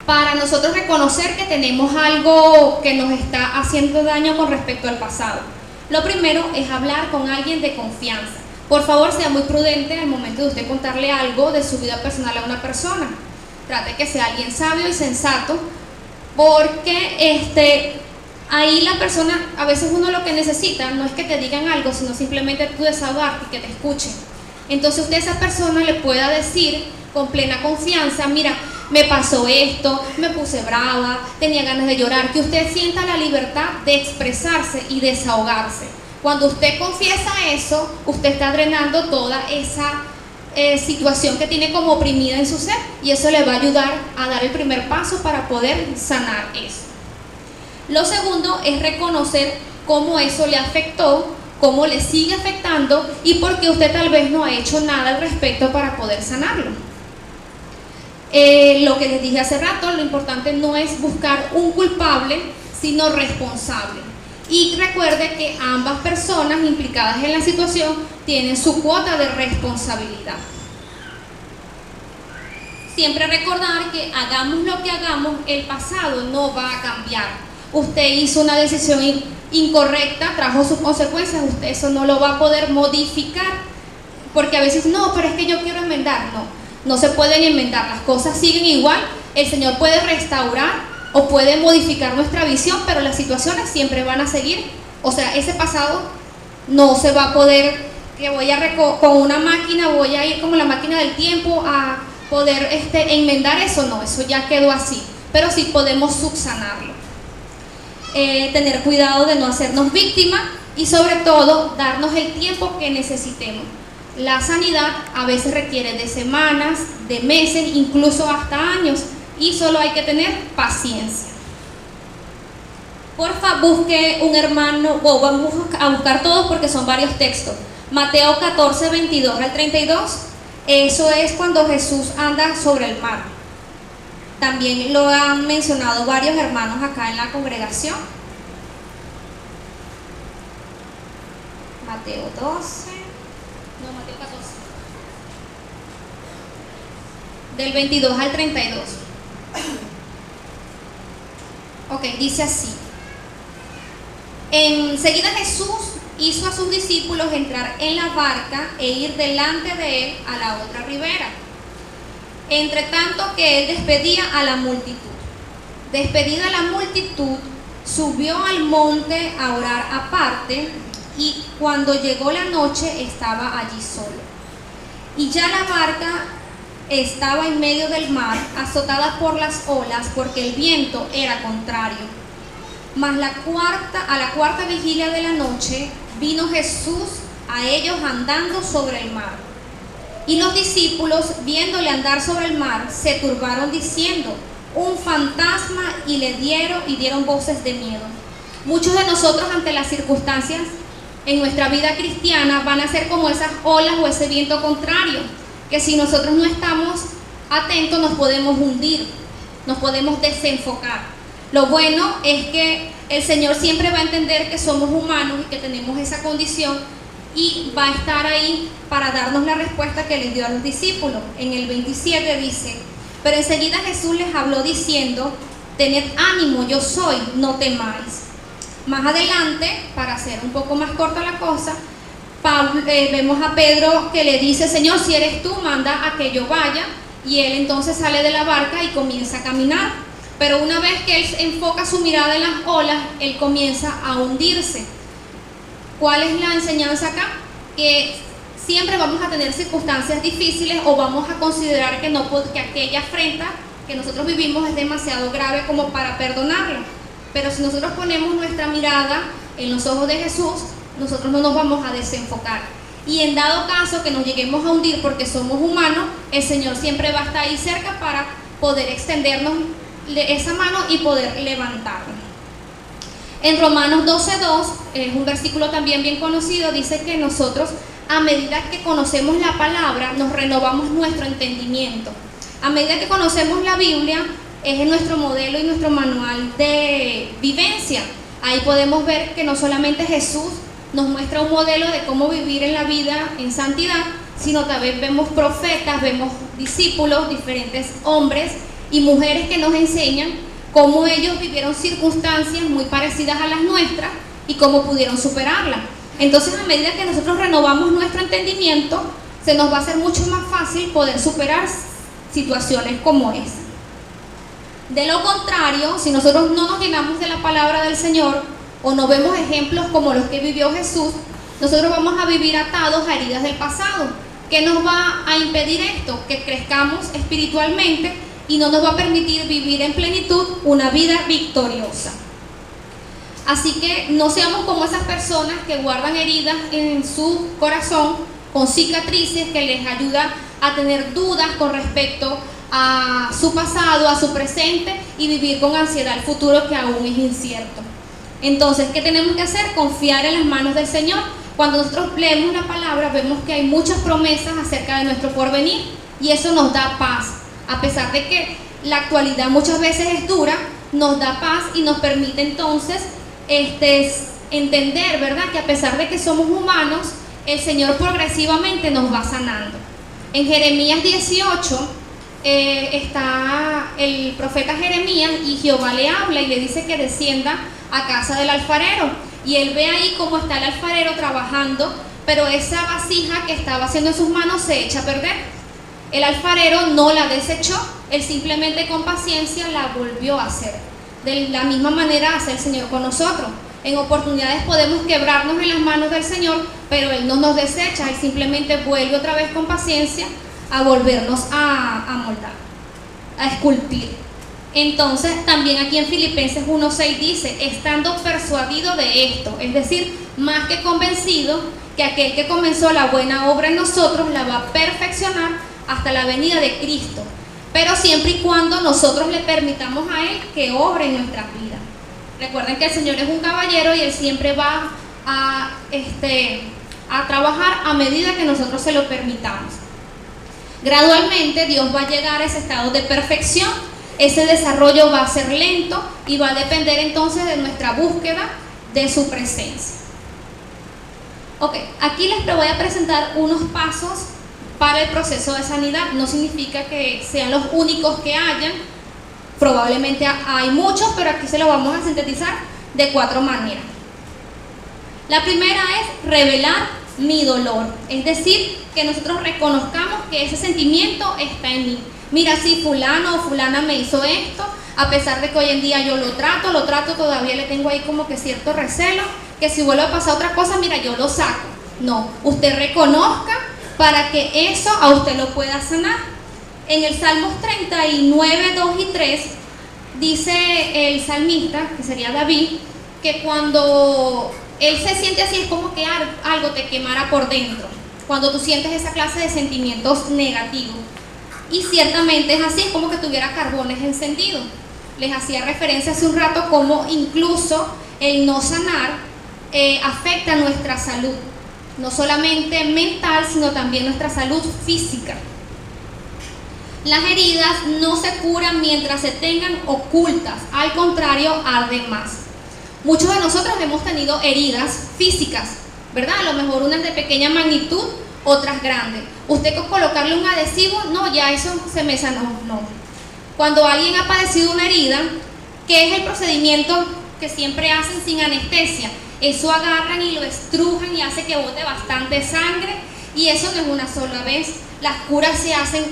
para nosotros reconocer que tenemos algo que nos está haciendo daño con respecto al pasado. Lo primero es hablar con alguien de confianza. Por favor, sea muy prudente al momento de usted contarle algo de su vida personal a una persona. Trate que sea alguien sabio y sensato, porque ahí la persona, a veces uno lo que necesita no es que te digan algo, sino simplemente tú desahogarte y que te escuchen. Entonces usted a esa persona le pueda decir con plena confianza: mira, me pasó esto, me puse brava, tenía ganas de llorar, que usted sienta la libertad de expresarse y desahogarse. Cuando usted confiesa eso, usted está drenando toda esa situación que tiene como oprimida en su ser, y eso le va a ayudar a dar el primer paso para poder sanar eso. Lo segundo es reconocer cómo eso le afectó, cómo le sigue afectando y por qué usted tal vez no ha hecho nada al respecto para poder sanarlo. Lo que les dije hace rato, lo importante no es buscar un culpable, sino responsable. Y recuerde que ambas personas implicadas en la situación tienen su cuota de responsabilidad. Siempre recordar que hagamos lo que hagamos, el pasado no va a cambiar. Usted hizo una decisión incorrecta, trajo sus consecuencias, usted eso no lo va a poder modificar, porque a veces no, pero es que yo quiero enmendar. No se pueden enmendar, las cosas siguen igual. El Señor puede restaurar o puede modificar nuestra visión, pero las situaciones siempre van a seguir. O sea, ese pasado no se va a poder, que voy a con una máquina, voy a ir como la máquina del tiempo a poder enmendar eso. No, eso ya quedó así, pero sí podemos subsanarlo. Tener cuidado de no hacernos víctimas y sobre todo darnos el tiempo que necesitemos. La sanidad a veces requiere de semanas, de meses, incluso hasta años, y solo hay que tener paciencia. Porfa, busque un hermano, o vamos a buscar todos porque son varios textos. Mateo 14, 22 al 32, eso es cuando Jesús anda sobre el mar. También lo han mencionado varios hermanos acá en la congregación. Mateo 12, no, Mateo 14. Del 22 al 32. Ok, dice así: enseguida Jesús hizo a sus discípulos entrar en la barca e ir delante de él a la otra ribera, entre tanto que él despedía a la multitud. Despedida la multitud, subió al monte a orar aparte, y cuando llegó la noche estaba allí solo. Y ya la barca estaba en medio del mar, azotada por las olas, porque el viento era contrario. Mas a la cuarta vigilia de la noche vino Jesús a ellos andando sobre el mar. Y los discípulos, viéndole andar sobre el mar, se turbaron diciendo: un fantasma, y dieron voces de miedo. Muchos de nosotros ante las circunstancias en nuestra vida cristiana van a ser como esas olas o ese viento contrario, que si nosotros no estamos atentos nos podemos hundir, nos podemos desenfocar. Lo bueno es que el Señor siempre va a entender que somos humanos y que tenemos esa condición, y va a estar ahí para darnos la respuesta que les dio a los discípulos. En el 27 dice: pero enseguida Jesús les habló diciendo: tened ánimo, yo soy, no temáis. Más adelante, para hacer un poco más corta la cosa, vemos a Pedro que le dice: Señor, si eres tú, manda a que yo vaya. Y él entonces sale de la barca y comienza a caminar. Pero una vez que él enfoca su mirada en las olas, él comienza a hundirse. ¿Cuál es la enseñanza acá? Que siempre vamos a tener circunstancias difíciles, o vamos a considerar que aquella afrenta que nosotros vivimos es demasiado grave como para perdonarla. Pero si nosotros ponemos nuestra mirada en los ojos de Jesús, nosotros no nos vamos a desenfocar. Y en dado caso que nos lleguemos a hundir porque somos humanos, el Señor siempre va a estar ahí cerca para poder extendernos esa mano y poder levantarnos. En Romanos 12:2, es un versículo también bien conocido, dice que nosotros, a medida que conocemos la palabra, nos renovamos nuestro entendimiento. A medida que conocemos la Biblia, es nuestro modelo y nuestro manual de vivencia. Ahí podemos ver que no solamente Jesús nos muestra un modelo de cómo vivir en la vida en santidad, sino también vemos profetas, vemos discípulos, diferentes hombres y mujeres que nos enseñan cómo ellos vivieron circunstancias muy parecidas a las nuestras y cómo pudieron superarlas. Entonces, a medida que nosotros renovamos nuestro entendimiento, se nos va a hacer mucho más fácil poder superar situaciones como esa. De lo contrario, si nosotros no nos llenamos de la palabra del Señor o no vemos ejemplos como los que vivió Jesús, nosotros vamos a vivir atados a heridas del pasado. ¿Qué nos va a impedir esto? Que crezcamos espiritualmente y no nos va a permitir vivir en plenitud una vida victoriosa. Así que no seamos como esas personas que guardan heridas en su corazón con cicatrices que les ayuda a tener dudas con respecto a su pasado, a su presente y vivir con ansiedad el futuro que aún es incierto. Entonces, ¿qué tenemos que hacer? Confiar en las manos del Señor. Cuando nosotros leemos la palabra, vemos que hay muchas promesas acerca de nuestro porvenir y eso nos da paz. A pesar de que la actualidad muchas veces es dura, nos da paz y nos permite entonces entender, ¿verdad?, que a pesar de que somos humanos, el Señor progresivamente nos va sanando. En Jeremías 18 está el profeta Jeremías y Jehová le habla y le dice que descienda a casa del alfarero. Y él ve ahí cómo está el alfarero trabajando, pero esa vasija que estaba haciendo en sus manos se echa a perder. El alfarero no la desechó, él simplemente con paciencia la volvió a hacer. De la misma manera hace el Señor con nosotros. En oportunidades podemos quebrarnos en las manos del Señor, pero Él no nos desecha, Él simplemente vuelve otra vez con paciencia a volvernos a moldar, a esculpir. Entonces, también aquí en Filipenses 1:6 dice, estando persuadido de esto, es decir, más que convencido que aquel que comenzó la buena obra en nosotros la va a perfeccionar hasta la venida de Cristo, pero siempre y cuando nosotros le permitamos a Él que obre en nuestras vidas. Recuerden que el Señor es un caballero y Él siempre va a trabajar a medida que nosotros se lo permitamos. Gradualmente Dios va a llegar a ese estado de perfección. Ese desarrollo va a ser lento y va a depender entonces de nuestra búsqueda de su presencia. Ok, aquí les voy a presentar unos pasos para el proceso de sanidad. No significa que sean los únicos que hayan, probablemente hay muchos, pero aquí se los vamos a sintetizar de 4 maneras. La primera es revelar mi dolor, es decir, que nosotros reconozcamos que ese sentimiento está en mí. Mira, si fulano o fulana me hizo esto, a pesar de que hoy en día yo lo trato, todavía le tengo ahí como que cierto recelo, que si vuelve a pasar otra cosa, mira, yo lo saco. No, usted reconozca para que eso a usted lo pueda sanar. En el Salmos 39, 2 y 3, dice el salmista, que sería David, que cuando él se siente así, es como que algo te quemara por dentro, cuando tú sientes esa clase de sentimientos negativos. Y ciertamente es así, es como que tuviera carbones encendidos. Les hacía referencia hace un rato como incluso el no sanar afecta nuestra salud, no solamente mental, sino también nuestra salud física. Las heridas no se curan mientras se tengan ocultas, al contrario, arden más. Muchos de nosotros hemos tenido heridas físicas, ¿verdad? A lo mejor unas de pequeña magnitud, otras grandes. Usted con colocarle un adhesivo, no, ya eso se me sanó, no. Cuando alguien ha padecido una herida, ¿qué es el procedimiento que siempre hacen sin anestesia? Eso agarran y lo estrujan y hace que bote bastante sangre, y eso no es una sola vez. Las curas se hacen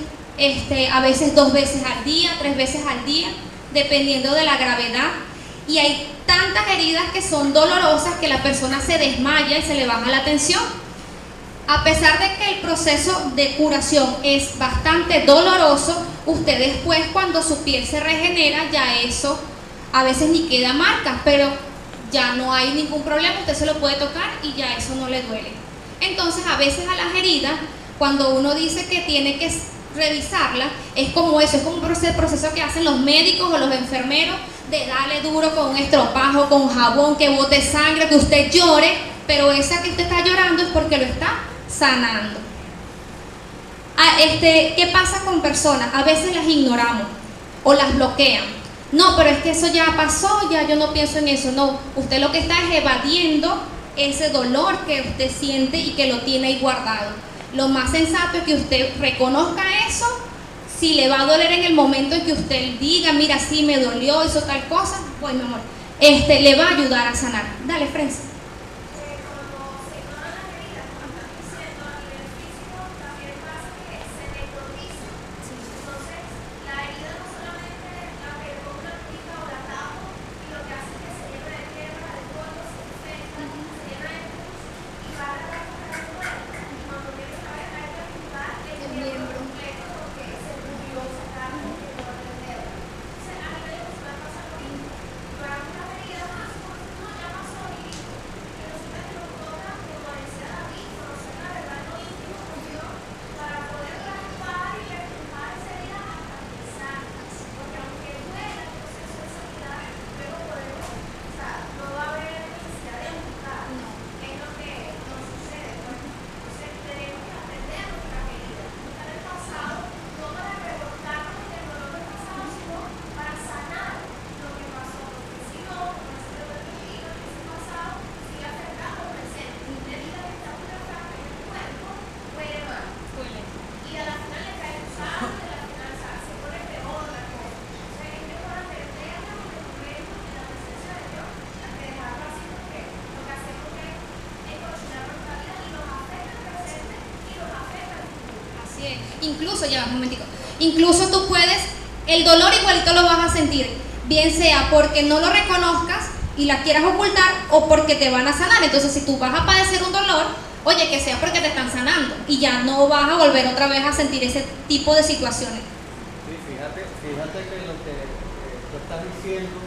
a veces 2 veces al día, 3 veces al día, dependiendo de la gravedad. Y hay tantas heridas que son dolorosas que la persona se desmaya y se le baja la tensión. A pesar de que el proceso de curación es bastante doloroso, usted después, cuando su piel se regenera, ya eso a veces ni queda marca, pero ya no hay ningún problema, usted se lo puede tocar y ya eso no le duele. Entonces, a veces a las heridas, cuando uno dice que tiene que revisarla, es como eso, es como un proceso que hacen los médicos o los enfermeros, de darle duro con un estropajo, con jabón, que bote sangre, que usted llore, pero esa que usted está llorando es porque lo está sanando. ¿Qué pasa con personas? A veces las ignoramos o las bloquean. No, pero es que eso ya pasó, ya yo no pienso en eso. No, usted lo que está es evadiendo ese dolor que usted siente y que lo tiene ahí guardado. Lo más sensato es que usted reconozca eso, Si le va a doler en el momento en que usted diga, mira, sí me dolió, hizo tal cosa, pues mi amor, le va a ayudar a sanar. Dale, Frenzy. Incluso, ya un momentico, incluso tú puedes, el dolor igualito lo vas a sentir, bien sea porque no lo reconozcas y la quieras ocultar o porque te van a sanar. Entonces, si tú vas a padecer un dolor, oye, que sea porque te están sanando y ya no vas a volver otra vez a sentir ese tipo de situaciones. Sí, fíjate que lo que tú estás diciendo,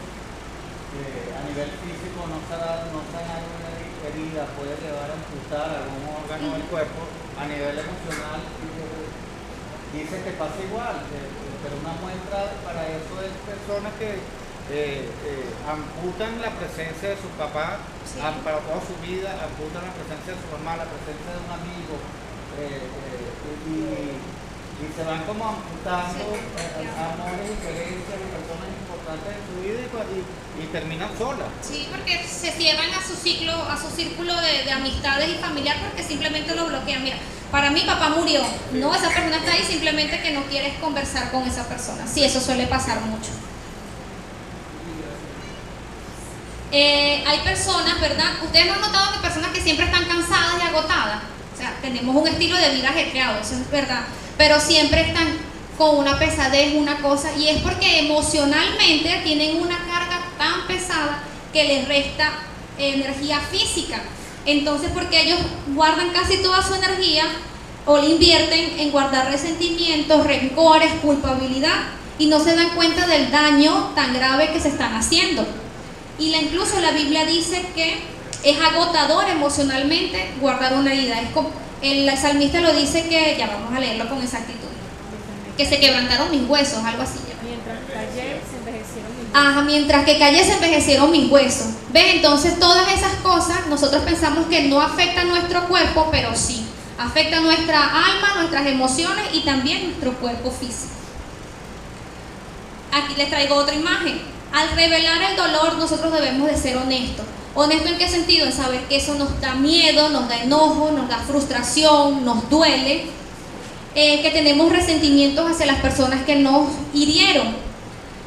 a nivel físico no sanar una herida puede llevar a amputar algún órgano del cuerpo. A nivel emocional dice que pasa igual, pero una muestra para eso es personas que amputan la presencia de su papá, sí, para toda su vida, amputan la presencia de su mamá, la presencia de un amigo, y se van como amputando, sí, amores y creencias de personas importantes en su vida y terminan solas. Sí, porque se cierran a su círculo de amistades y familiar porque simplemente lo bloquean. Mira, para mí papá murió, no, esa persona está ahí simplemente que no quieres conversar con esa persona. Sí, eso suele pasar mucho. Hay personas, ¿verdad? Ustedes no han notado que personas que siempre están cansadas y agotadas. O sea, tenemos un estilo de vida ajetreado, eso es verdad, pero siempre están con una pesadez, una cosa, y es porque emocionalmente tienen una carga tan pesada que les resta energía física. Entonces, porque ellos guardan casi toda su energía o la invierten en guardar resentimientos, rencores, culpabilidad, y no se dan cuenta del daño tan grave que se están haciendo. Y incluso la Biblia dice que es agotador emocionalmente guardar una herida. Es como, el salmista lo dice que, ya vamos a leerlo con exactitud, que se quebrantaron mis huesos, algo así. Mientras callé, se envejecieron mis huesos. Ajá, mientras que callé, se envejecieron mis huesos. ¿Ves? Entonces todas esas cosas nosotros pensamos que no afectan nuestro cuerpo, pero sí, afecta nuestra alma, nuestras emociones y también nuestro cuerpo físico. Aquí les traigo otra imagen. Al revelar el dolor, nosotros debemos de ser honestos. ¿Honesto en qué sentido? En saber que eso nos da miedo, nos da enojo, nos da frustración, nos duele, que tenemos resentimientos hacia las personas que nos hirieron.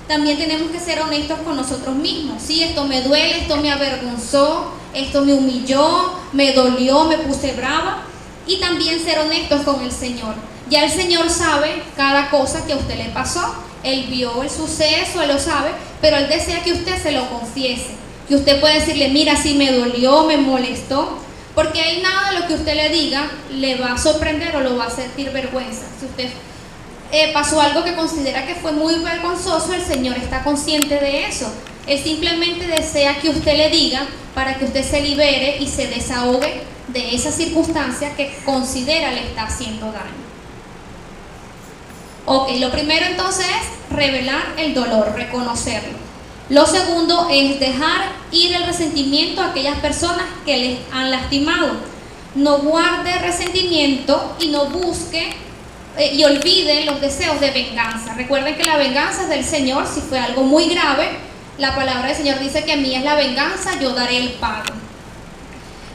También tenemos que ser honestos con nosotros mismos. Sí, esto me duele, esto me avergonzó, esto me humilló, me dolió, me puse brava. Y también ser honestos con el Señor. Ya el Señor sabe cada cosa que a usted le pasó. Él vio el suceso, Él lo sabe, pero Él desea que usted se lo confiese. Que usted pueda decirle, mira, sí me dolió, me molestó, porque hay nada de lo que usted le diga le va a sorprender o lo va a sentir vergüenza. Si usted pasó algo que considera que fue muy vergonzoso, el Señor está consciente de eso. Él simplemente desea que usted le diga para que usted se libere y se desahogue de esa circunstancia que considera le está haciendo daño. Ok, lo primero entonces es revelar el dolor, reconocerlo. Lo segundo es dejar ir el resentimiento a aquellas personas que les han lastimado. No guarde resentimiento y no busque y olvide los deseos de venganza. Recuerden que la venganza es del Señor. Si fue algo muy grave, la palabra del Señor dice que mía es la venganza, yo daré el pago.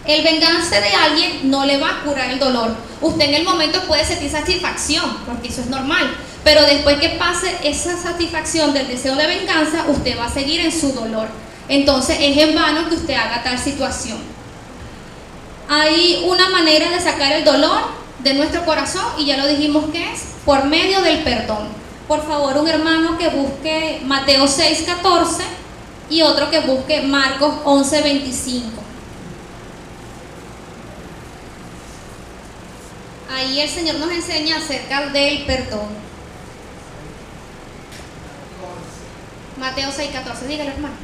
El vengarse de alguien no le va a curar el dolor. Usted en el momento puede sentir satisfacción, porque eso es normal, Pero después que pase esa satisfacción del deseo de venganza, usted va a seguir en su dolor. Entonces es en vano que usted haga tal situación. Hay una manera de sacar el dolor de nuestro corazón, y ya lo dijimos que es por medio del perdón. Por favor, un hermano que busque Mateo 6:14 y otro que busque Marcos 11:25. Ahí el Señor nos enseña acerca del perdón. Mateo 6:14, dígale, hermano.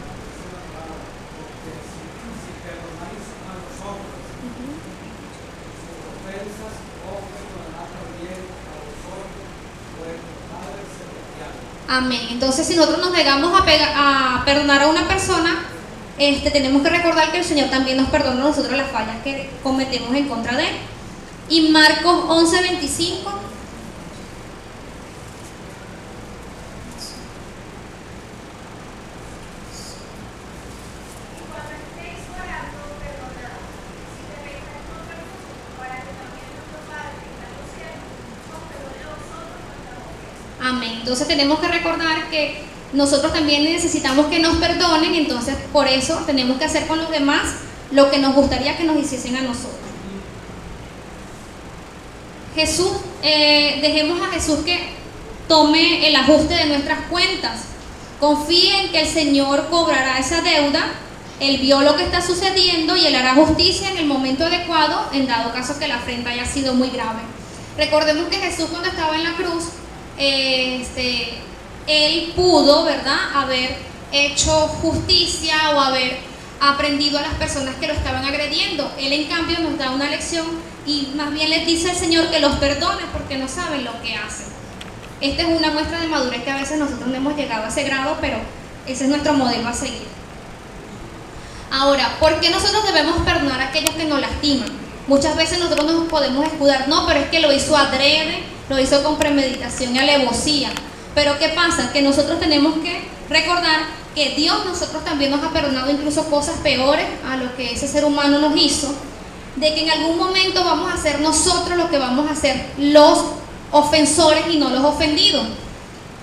Amén. Entonces, si nosotros nos negamos a perdonar a una persona, tenemos que recordar que el Señor también nos perdona a nosotros las fallas que cometemos en contra de Él. Y Marcos 11:25. Amén. Entonces tenemos que recordar que nosotros también necesitamos que nos perdonen, entonces por eso tenemos que hacer con los demás lo que nos gustaría que nos hiciesen a nosotros. Jesús, dejemos a Jesús que tome el ajuste de nuestras cuentas. Confíe en que el Señor cobrará esa deuda. Él vio lo que está sucediendo y Él hará justicia en el momento adecuado, en dado caso que la afrenta haya sido muy grave. Recordemos que Jesús, cuando estaba en la cruz, Él pudo, ¿verdad?, haber hecho justicia o haber aprendido a las personas que lo estaban agrediendo. Él, en cambio, nos da una lección y más bien les dice al Señor que los perdone porque no saben lo que hacen. Esta es una muestra de madurez que a veces nosotros no hemos llegado a ese grado, pero ese es nuestro modelo a seguir. Ahora, ¿por qué nosotros debemos perdonar a aquellos que nos lastiman? Muchas veces nosotros nos podemos escudar, no, pero es que lo hizo adrede, lo hizo con premeditación y alevosía. Pero ¿qué pasa? Que nosotros tenemos que recordar que Dios nosotros también nos ha perdonado incluso cosas peores a lo que ese ser humano nos hizo, de que en algún momento vamos a ser nosotros los que vamos a ser los ofensores y no los ofendidos.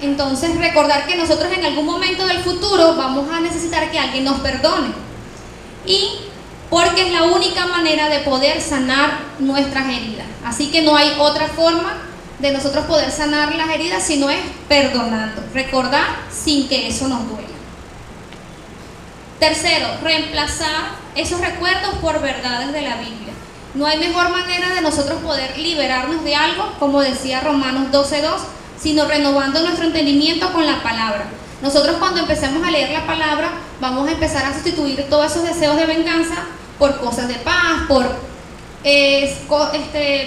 Entonces recordar que nosotros en algún momento del futuro vamos a necesitar que alguien nos perdone, y porque es la única manera de poder sanar nuestras heridas. Así que no hay otra forma de nosotros poder sanar las heridas si no es perdonando, recordar sin que eso nos duela. Tercero, reemplazar esos recuerdos por verdades de la Biblia. No hay mejor manera de nosotros poder liberarnos de algo, como decía Romanos 12:2, sino renovando nuestro entendimiento con la palabra. Nosotros, cuando empecemos a leer la palabra, vamos a empezar a sustituir todos esos deseos de venganza por cosas de paz, por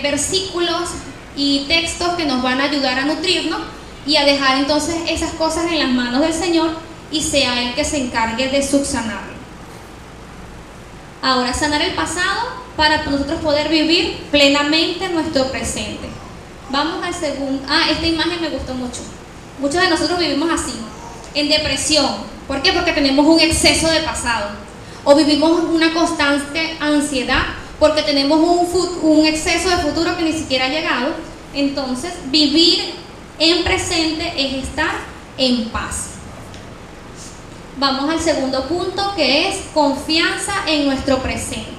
versículos y textos que nos van a ayudar a nutrirnos y a dejar entonces esas cosas en las manos del Señor, y sea Él que se encargue de subsanarlo. Ahora, sanar el pasado para nosotros poder vivir plenamente nuestro presente. Vamos al segundo. Esta imagen me gustó mucho. Muchos de nosotros vivimos así, en depresión. ¿Por qué? Porque tenemos un exceso de pasado, o vivimos una constante ansiedad porque tenemos un exceso de futuro que ni siquiera ha llegado. Entonces, vivir en presente es estar en paz. Vamos al segundo punto, que es confianza en nuestro presente.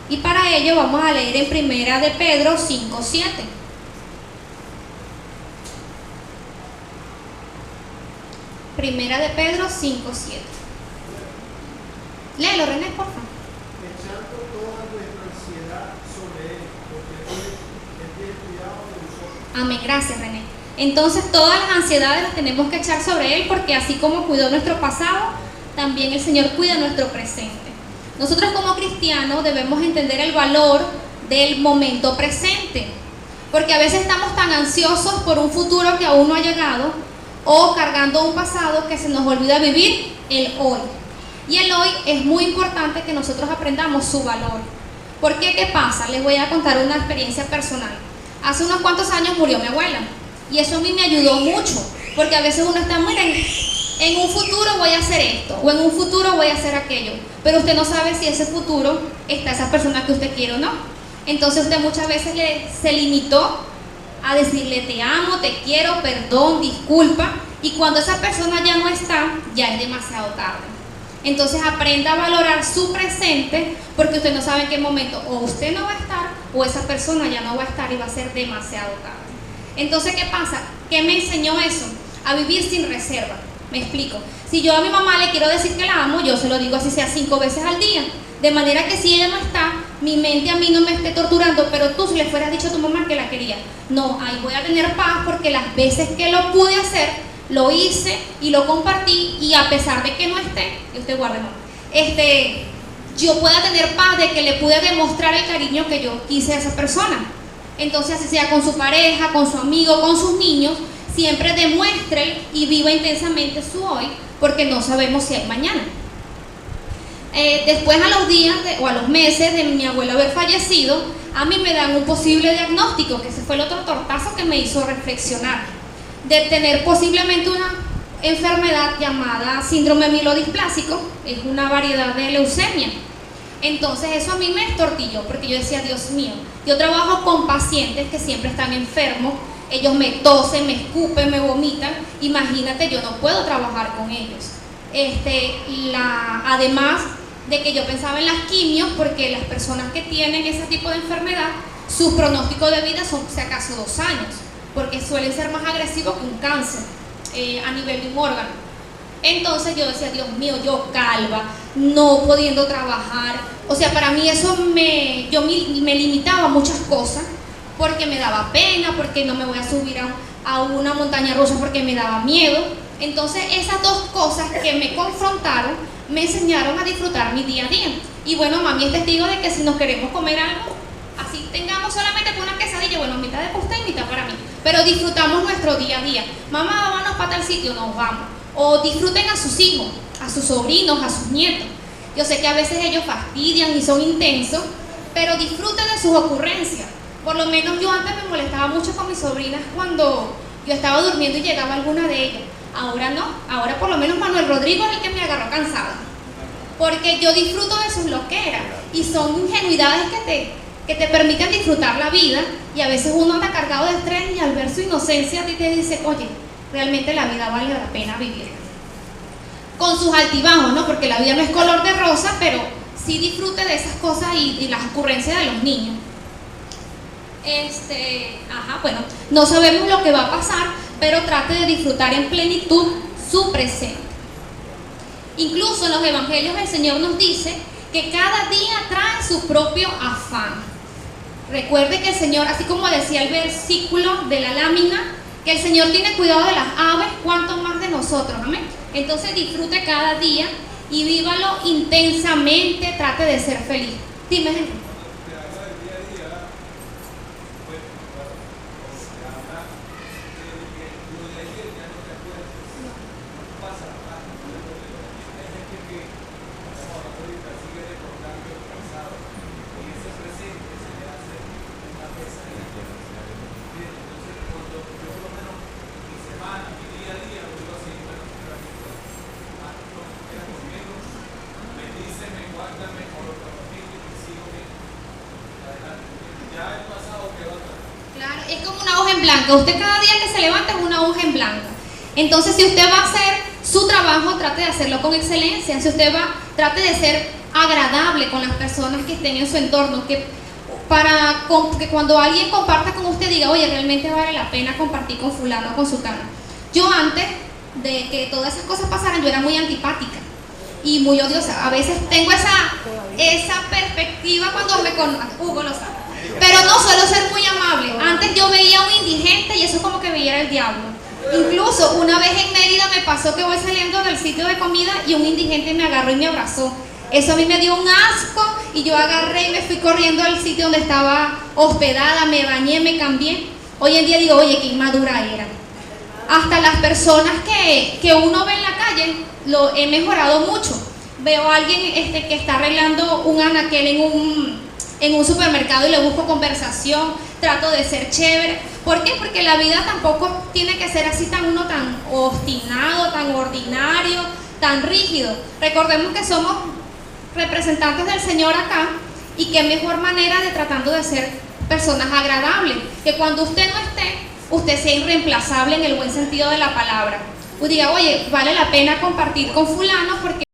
Y para ello vamos a leer en Primera de Pedro 5:7. Primera de Pedro 5:7. Léelo, René, por favor. Echando toda nuestra ansiedad sobre Él, porque Él tiene cuidado de nosotros. Amén, gracias, René. Entonces, todas las ansiedades las tenemos que echar sobre Él, porque así como cuidó nuestro pasado, también el Señor cuida nuestro presente. Nosotros, como cristianos, debemos entender el valor del momento presente, porque a veces estamos tan ansiosos por un futuro que aún no ha llegado, o cargando un pasado que se nos olvida vivir el hoy. Y el hoy es muy importante que nosotros aprendamos su valor. ¿Por qué? ¿Qué pasa? Les voy a contar una experiencia personal. Hace unos cuantos años murió mi abuela, y eso a mí me ayudó mucho, porque a veces uno está, miren, en un futuro voy a hacer esto, o en un futuro voy a hacer aquello, pero usted no sabe si ese futuro está esa persona que usted quiere o no. Entonces usted muchas veces se limitó a decirle te amo, te quiero, perdón, disculpa, y cuando esa persona ya no está, ya es demasiado tarde. Entonces aprenda a valorar su presente, porque usted no sabe en qué momento o usted no va a estar o esa persona ya no va a estar y va a ser demasiado tarde. Entonces, ¿qué pasa? ¿Qué me enseñó eso? A vivir sin reserva. Me explico. Si yo a mi mamá le quiero decir que la amo, yo se lo digo así sea 5 veces al día. De manera que si ella no está, mi mente a mí no me esté torturando, pero tú si le fueras dicho a tu mamá que la quería, no, ahí voy a tener paz porque las veces que lo pude hacer, lo hice y lo compartí, y a pesar de que no esté, y usted guarde, no, yo pueda tener paz de que le pude demostrar el cariño que yo quise a esa persona. Entonces, así sea con su pareja, con su amigo, con sus niños, siempre demuestre y viva intensamente su hoy, porque no sabemos si hay mañana. Después, a los días o a los meses de mi abuelo haber fallecido, a mí me dan un posible diagnóstico, que ese fue el otro tortazo que me hizo reflexionar, de tener posiblemente una enfermedad llamada síndrome mielodisplásico, es una variedad de leucemia. Entonces eso a mí me estortilló, porque yo decía, Dios mío, yo trabajo con pacientes que siempre están enfermos, ellos me tosen, me escupen, me vomitan, imagínate, yo no puedo trabajar con ellos. Además de que yo pensaba en las quimios, porque las personas que tienen ese tipo de enfermedad, su pronóstico de vida son si acaso 2 años, porque suelen ser más agresivos que un cáncer a nivel de un órgano. Entonces yo decía, Dios mío, yo calva, no pudiendo trabajar, o sea, para mí eso me limitaba muchas cosas, porque me daba pena, porque no me voy a subir a una montaña rusa porque me daba miedo. Entonces esas 2 cosas que me confrontaron me enseñaron a disfrutar mi día a día. Y bueno, mami es testigo de que si nos queremos comer algo, así tengamos solamente una quesadilla, bueno, mitad de usted y mitad para mí, pero disfrutamos nuestro día a día. Mamá, vámonos para tal sitio, nos vamos. O disfruten a sus hijos, a sus sobrinos, a sus nietos. Yo sé que a veces ellos fastidian y son intensos, pero disfruten de sus ocurrencias. Por lo menos yo antes me molestaba mucho con mis sobrinas cuando yo estaba durmiendo y llegaba alguna de ellas. Ahora no, ahora por lo menos Manuel Rodrigo es el que me agarró cansada, porque yo disfruto de sus loqueras y son ingenuidades que te permiten disfrutar la vida, y a veces uno anda cargado de estrés y al ver su inocencia a ti te dice, oye, realmente la vida vale la pena vivirla. Con sus altibajos, ¿no? Porque la vida no es color de rosa, pero sí disfrute de esas cosas y las ocurrencias de los niños. Bueno, no sabemos lo que va a pasar, pero trate de disfrutar en plenitud su presente. Incluso en los evangelios el Señor nos dice que cada día trae su propio afán. Recuerde que el Señor, así como decía el versículo de la lámina, que el Señor tiene cuidado de las aves, cuanto más de nosotros, amén. Entonces disfrute cada día y vívalo intensamente, trate de ser feliz. Dime, Henry. Usted cada día que se levanta es una hoja en blanco. Entonces, si usted va a hacer su trabajo, trate de hacerlo con excelencia. Si usted trate de ser agradable con las personas que estén en su entorno, que cuando alguien comparta con usted diga, oye, realmente vale la pena compartir con fulano o con sutano. Yo antes de que todas esas cosas pasaran, yo era muy antipática y muy odiosa. A veces tengo esa perspectiva cuando me conozco, Hugo lo sabe. Pero no suelo ser muy amable. Antes yo veía a un indigente y eso como que veía el diablo. Incluso una vez en Mérida me pasó que voy saliendo del sitio de comida y un indigente me agarró y me abrazó. Eso a mí me dio un asco y yo agarré y me fui corriendo al sitio donde estaba hospedada, me bañé, me cambié. Hoy en día digo, oye, qué inmadura era. Hasta las personas que uno ve en la calle lo he mejorado mucho. Veo a alguien que está arreglando un anaquel en un supermercado y le busco conversación, trato de ser chévere. ¿Por qué? Porque la vida tampoco tiene que ser así tan obstinado, tan ordinario, tan rígido. Recordemos que somos representantes del Señor acá y qué mejor manera de tratando de ser personas agradables, que cuando usted no esté, usted sea irreemplazable en el buen sentido de la palabra. Usted diga, oye, vale la pena compartir con fulano porque